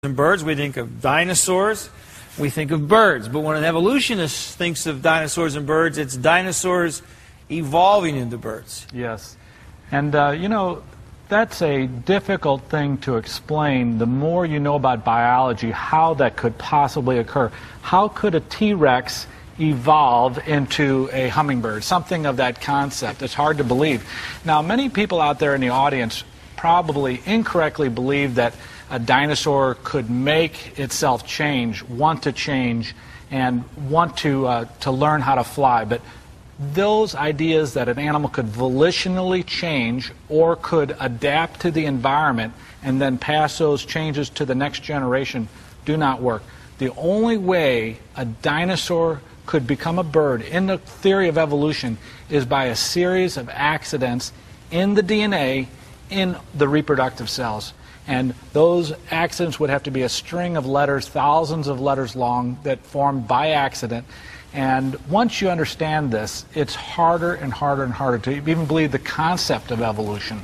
and birds, we think of dinosaurs, we think of birds. But when an evolutionist thinks of dinosaurs and birds, it's dinosaurs evolving into birds. Yes. And, you know, that's a difficult thing to explain. The more you know about biology, how that could possibly occur. How could a T-Rex evolve into a hummingbird? Something of that concept. It's hard to believe. Now, many people out there in the audience probably incorrectly believe that a dinosaur could make itself change, want to change, and want to learn how to fly. But those ideas that an animal could volitionally change or could adapt to the environment and then pass those changes to the next generation do not work. The only way a dinosaur could become a bird in the theory of evolution is by a series of accidents in the DNA in the reproductive cells. And those accidents would have to be a string of letters, thousands of letters long, that formed by accident. And once you understand this, it's harder and harder and harder to even believe the concept of evolution.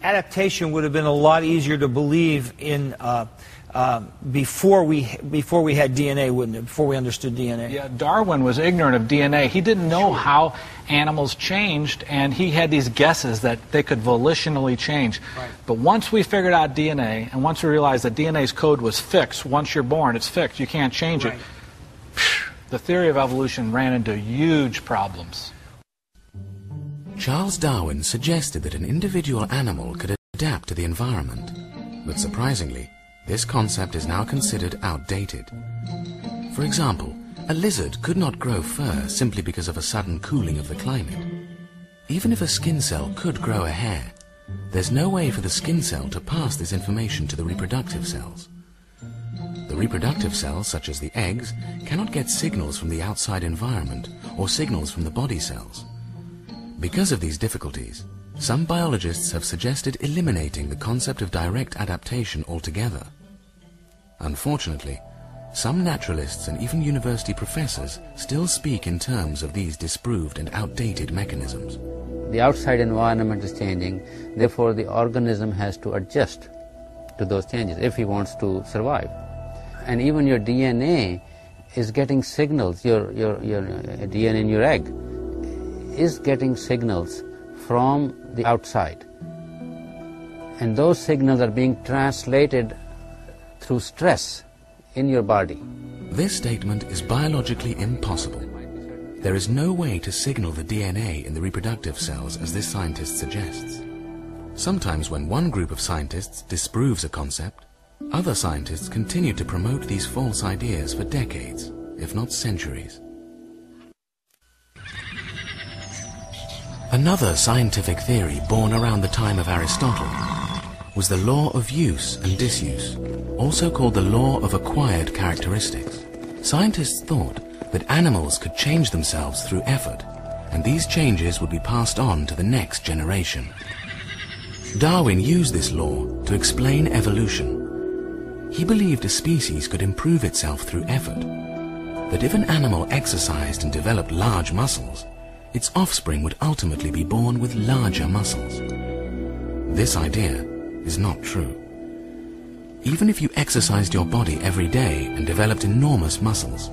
Adaptation would have been a lot easier to believe in before we had DNA, wouldn't it? Before we understood DNA. Yeah, Darwin was ignorant of DNA. He didn't know how animals changed, and he had these guesses that they could volitionally change. Right. But once we figured out DNA, and once we realized that DNA's code was fixed, once you're born, it's fixed, you can't change it, the theory of evolution ran into huge problems. Charles Darwin suggested that an individual animal could adapt to the environment, but surprisingly, this concept is now considered outdated. For example, a lizard could not grow fur simply because of a sudden cooling of the climate. Even if a skin cell could grow a hair, there's no way for the skin cell to pass this information to the reproductive cells. The reproductive cells, such as the eggs, cannot get signals from the outside environment or signals from the body cells. Because of these difficulties, some biologists have suggested eliminating the concept of direct adaptation altogether. Unfortunately, some naturalists and even university professors still speak in terms of these disproved and outdated mechanisms. The outside environment is changing, therefore the organism has to adjust to those changes if he wants to survive. And even your DNA is getting signals, your DNA in your egg is getting signals from the outside. And those signals are being translated through stress in your body. This statement is biologically impossible. There is no way to signal the DNA in the reproductive cells as this scientist suggests. Sometimes when one group of scientists disproves a concept, other scientists continue to promote these false ideas for decades, if not centuries. Another scientific theory born around the time of Aristotle was the law of use and disuse, also called the law of acquired characteristics. Scientists thought that animals could change themselves through effort, and these changes would be passed on to the next generation. Darwin used this law to explain evolution. He believed a species could improve itself through effort, that if an animal exercised and developed large muscles, its offspring would ultimately be born with larger muscles. This idea is not true. Even if you exercised your body every day and developed enormous muscles,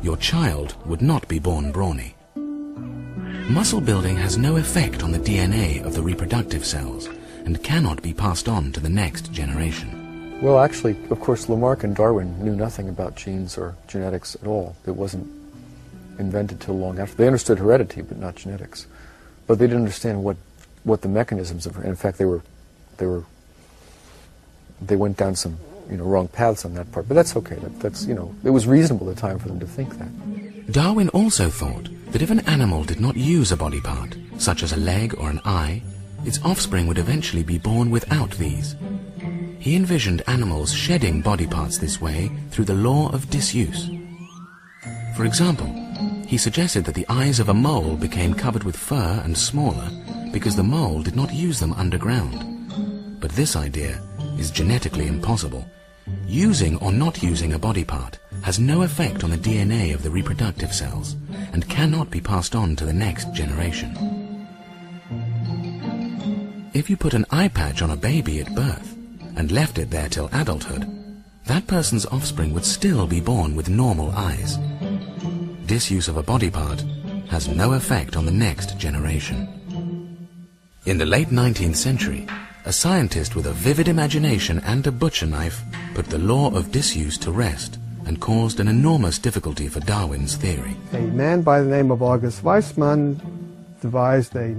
your child would not be born brawny. Muscle building has no effect on the DNA of the reproductive cells and cannot be passed on to the next generation. Well, actually, of course, Lamarck and Darwin knew nothing about genes or genetics at all. It wasn't invented till long after. They understood heredity, but not genetics. But they didn't understand what the mechanisms of. And in fact, they went down some wrong paths on that part. But that's okay. That's it was reasonable at the time for them to think that. Darwin also thought that if an animal did not use a body part, such as a leg or an eye, its offspring would eventually be born without these. He envisioned animals shedding body parts this way through the law of disuse. For example, he suggested that the eyes of a mole became covered with fur and smaller because the mole did not use them underground. But this idea is genetically impossible. Using or not using a body part has no effect on the DNA of the reproductive cells and cannot be passed on to the next generation. If you put an eye patch on a baby at birth and left it there till adulthood, that person's offspring would still be born with normal eyes. Disuse of a body part has no effect on the next generation. In the late 19th century, a scientist with a vivid imagination and a butcher knife put the law of disuse to rest and caused an enormous difficulty for Darwin's theory. A man by the name of August Weismann devised a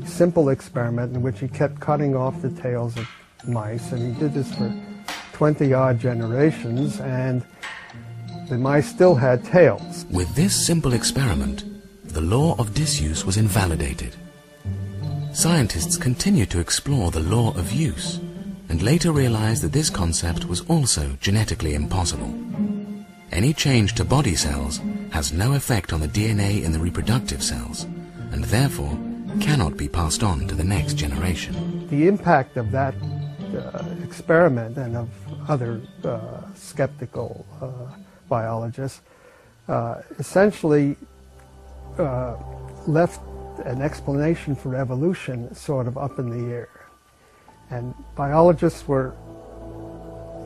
simple experiment in which he kept cutting off the tails of mice, and he did this for 20-odd generations, and the mice still had tails. With this simple experiment, the law of disuse was invalidated. Scientists continued to explore the law of use, and later realized that this concept was also genetically impossible. Any change to body cells has no effect on the DNA in the reproductive cells, and therefore cannot be passed on to the next generation. The impact of that experiment and of other skeptical biologists essentially left an explanation for evolution sort of up in the air. And biologists were,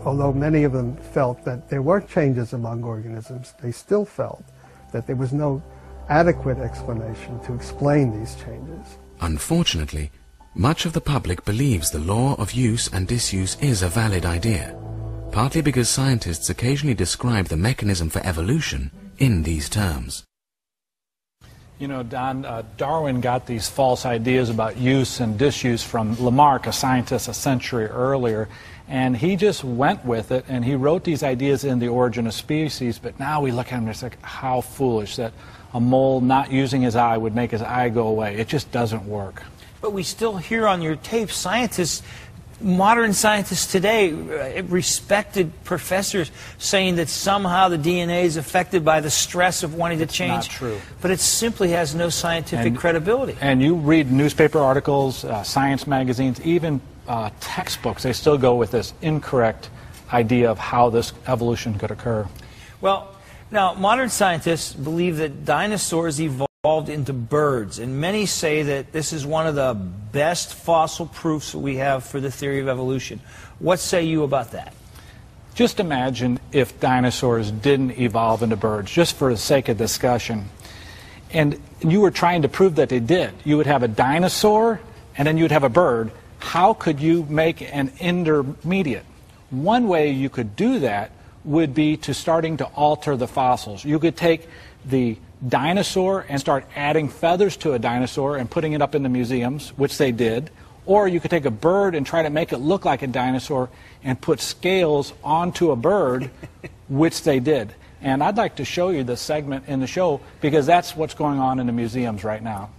although many of them felt that there were changes among organisms, they still felt that there was no adequate explanation to explain these changes. Unfortunately, much of the public believes the law of use and disuse is a valid idea, partly because scientists occasionally describe the mechanism for evolution in these terms. You know, Don, Darwin got these false ideas about use and disuse from Lamarck, a scientist a century earlier, and he just went with it, and he wrote these ideas in The Origin of Species, but now we look at him and it's like, how foolish that a mole not using his eye would make his eye go away. It just doesn't work. But we still hear on your tape scientists, modern scientists today, respected professors saying that somehow the DNA is affected by the stress of wanting to change. Not true. But it simply has no scientific credibility. And you read newspaper articles, science magazines, even textbooks, they still go with this incorrect idea of how this evolution could occur. Well, now, modern scientists believe that dinosaurs evolved into birds, and many say that this is one of the best fossil proofs that we have for the theory of evolution. What say you about that? Just imagine if dinosaurs didn't evolve into birds, just for the sake of discussion, and you were trying to prove that they did. You would have a dinosaur, and then you'd have a bird. How could you make an intermediate? One way you could do that would be to starting to alter the fossils. You could take the dinosaur and start adding feathers to a dinosaur and putting it up in the museums, which they did. Or you could take a bird and try to make it look like a dinosaur and put scales onto a bird, which they did. And I'd like to show you this segment in the show because that's what's going on in the museums right now.